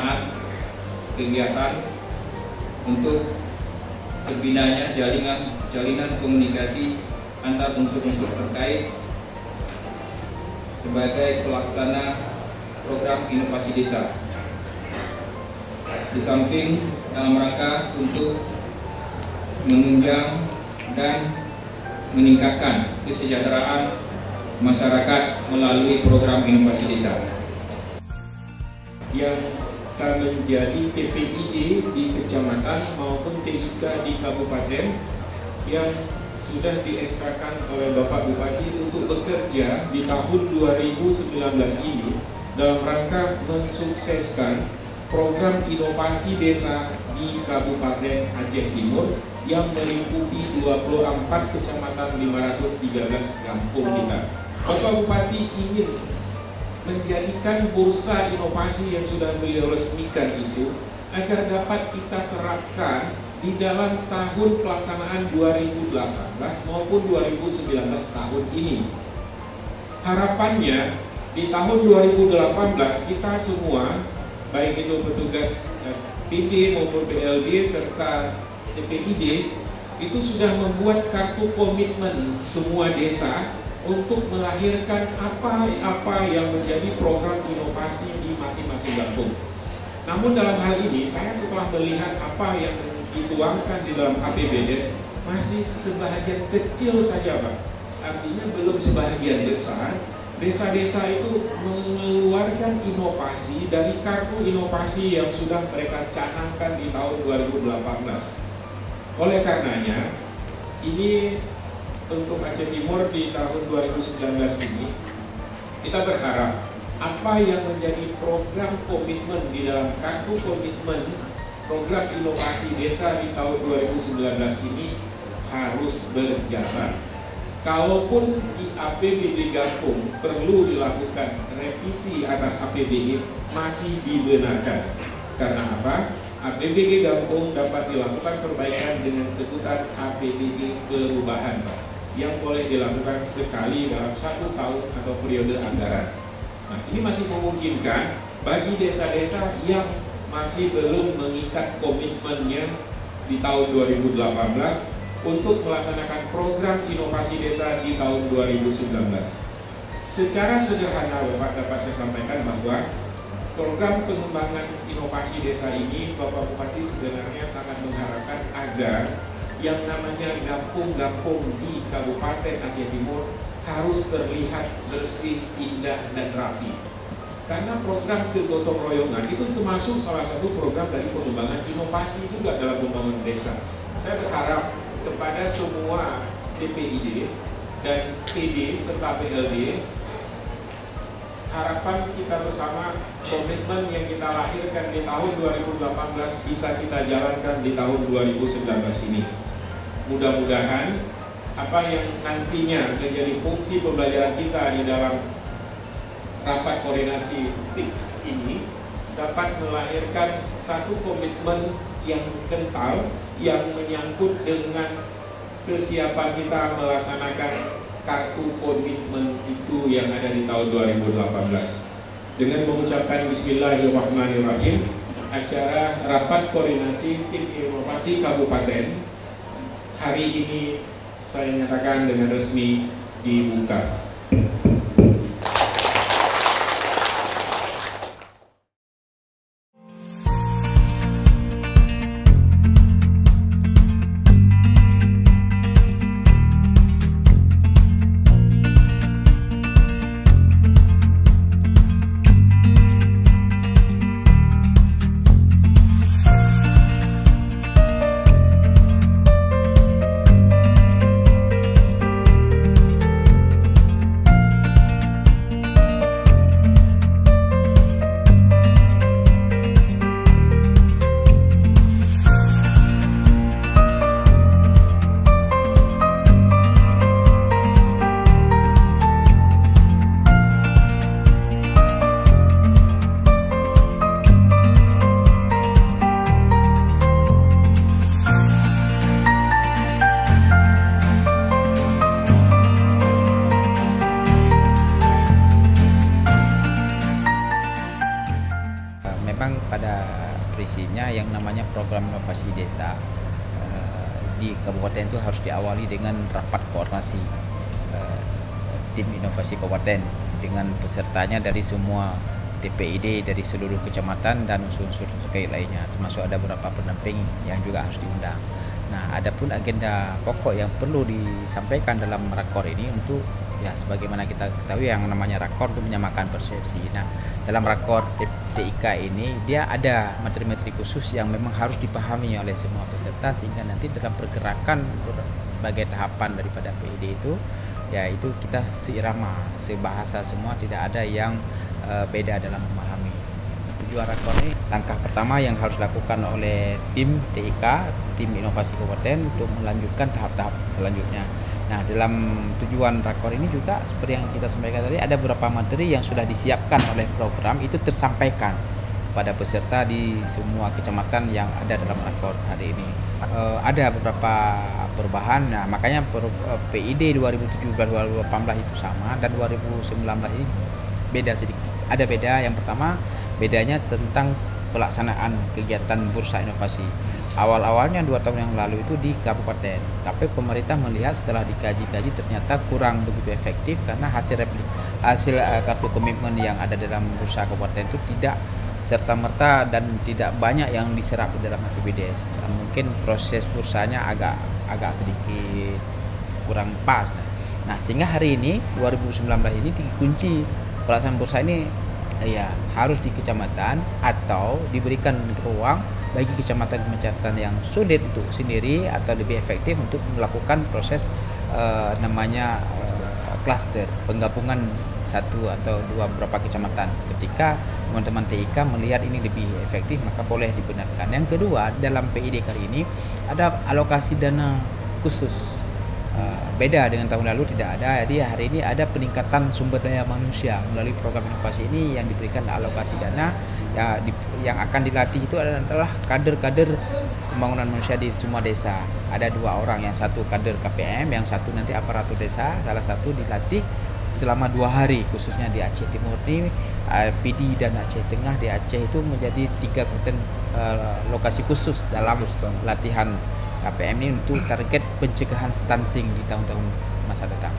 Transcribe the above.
pelaksanaan kegiatan untuk terbinanya jalinan komunikasi antar unsur-unsur terkait sebagai pelaksana program inovasi desa. Di samping dalam rangka untuk menunjang dan meningkatkan kesejahteraan masyarakat melalui program inovasi desa. Yang akan menjadi TPID di kecamatan maupun TIK di kabupaten yang sudah di-SK-kan oleh Bapak Bupati untuk bekerja di tahun 2019 ini dalam rangka mensukseskan program inovasi desa di Kabupaten Aceh Timur yang meliputi 24 kecamatan 513 kampung kita. Bapak Bupati ingin menjadikan bursa inovasi yang sudah beliau resmikan itu agar dapat kita terapkan di dalam tahun pelaksanaan 2018 maupun 2019 tahun ini. Harapannya di tahun 2018 kita semua, baik itu petugas PD maupun PLD serta TPID, itu sudah membuat kartu komitmen semua desa untuk melahirkan apa yang menjadi program inovasi di masing-masing kampung. Namun dalam hal ini saya setelah melihat apa yang dituangkan di dalam APBDes masih sebahagian kecil saja, Pak. Artinya belum sebahagian besar desa-desa itu mengeluarkan inovasi dari kartu inovasi yang sudah mereka canangkan di tahun 2018. Oleh karenanya, ini untuk Aceh Timur di tahun 2019 ini kita berharap apa yang menjadi program komitmen di dalam kartu komitmen program inovasi desa di tahun 2019 ini harus berjalan. Kalaupun di APBD Gampung perlu dilakukan revisi atas APBD, masih dibenarkan. Karena apa? APBD Gampung dapat dilakukan perbaikan dengan sebutan APBD perubahan, Pak, yang boleh dilakukan sekali dalam 1 tahun atau periode anggaran. Nah, ini masih memungkinkan bagi desa-desa yang masih belum mengikat komitmennya di tahun 2018 untuk melaksanakan program inovasi desa di tahun 2019. Secara sederhana, Bapak, dapat saya sampaikan bahwa program pengembangan inovasi desa ini Bapak Bupati sebenarnya sangat mengharapkan agar yang namanya kampung-kampung di Kabupaten Aceh Timur harus terlihat bersih, indah, dan rapi. Karena program kegotong royongan itu termasuk salah satu program dari pengembangan inovasi juga dalam pembangunan desa. Saya berharap kepada semua TPID dan PD serta PLD, harapan kita bersama, komitmen yang kita lahirkan di tahun 2018 bisa kita jalankan di tahun 2019 ini. Mudah-mudahan apa yang nantinya menjadi fungsi pembelajaran kita di dalam rapat koordinasi TIK ini dapat melahirkan satu komitmen yang kental yang menyangkut dengan kesiapan kita melaksanakan kartu komitmen itu yang ada di tahun 2018. Dengan mengucapkan Bismillahirrahmanirrahim, acara rapat koordinasi tim inovasi kabupaten hari ini saya nyatakan dengan resmi dibuka. prinsipnya yang namanya program inovasi desa di kabupaten itu harus diawali dengan rapat koordinasi tim inovasi kabupaten dengan pesertanya dari semua TPID dari seluruh kecamatan dan unsur-unsur terkait lainnya, termasuk ada beberapa pendamping yang juga harus diundang. Nah, adapun agenda pokok yang perlu disampaikan dalam rakor ini untuk ya sebagaimana kita ketahui yang namanya rakor itu menyamakan persepsi. Nah, dalam rakor TIK ini dia ada materi-materi khusus yang memang harus dipahami oleh semua peserta sehingga nanti dalam pergerakan berbagai tahapan daripada PID itu ya itu kita seirama, sebahasa semua, tidak ada yang beda dalam memahami. Tujuan rakor ini langkah pertama yang harus dilakukan oleh tim TIK, tim inovasi kabupaten untuk melanjutkan tahap-tahap selanjutnya. Nah, dalam tujuan rakor ini juga seperti yang kita sampaikan tadi ada beberapa materi yang sudah disiapkan oleh program itu tersampaikan kepada peserta di semua kecamatan yang ada dalam rakor hari ini. Ada beberapa perubahan, nah makanya PID 2017-2018 itu sama dan 2019 ini beda sedikit. Ada beda, yang pertama bedanya tentang pelaksanaan kegiatan bursa inovasi. Awal-awalnya 2 tahun yang lalu itu di kabupaten, tapi pemerintah melihat setelah dikaji-kaji ternyata kurang begitu efektif karena hasil kartu komitmen yang ada dalam bursa kabupaten itu tidak serta-merta dan tidak banyak yang diserap di dalam APBDes. Mungkin proses bursanya agak sedikit kurang pas. Nah, sehingga hari ini 2019 ini dikunci pelaksanaan bursa ini ya harus di kecamatan atau diberikan ruang bagi kecamatan-kecamatan yang sulit untuk sendiri atau lebih efektif untuk melakukan proses namanya klaster, penggabungan satu atau dua beberapa kecamatan. Ketika teman-teman TIK melihat ini lebih efektif maka boleh dibenarkan. Yang kedua, dalam PID kali ini ada alokasi dana khusus. Beda dengan tahun lalu tidak ada. Jadi hari ini ada peningkatan sumber daya manusia melalui program inovasi ini yang diberikan alokasi dana yang akan dilatih itu adalah kader-kader pembangunan manusia di semua desa. Ada 2 orang, yang satu kader KPM, yang satu nanti aparatur desa. Salah satu dilatih selama 2 hari khususnya di Aceh Timur ini, PD dan Aceh Tengah. Di Aceh itu menjadi 3 lokasi khusus dalam latihan KPM ini untuk target pencegahan stunting di tahun-tahun masa datang.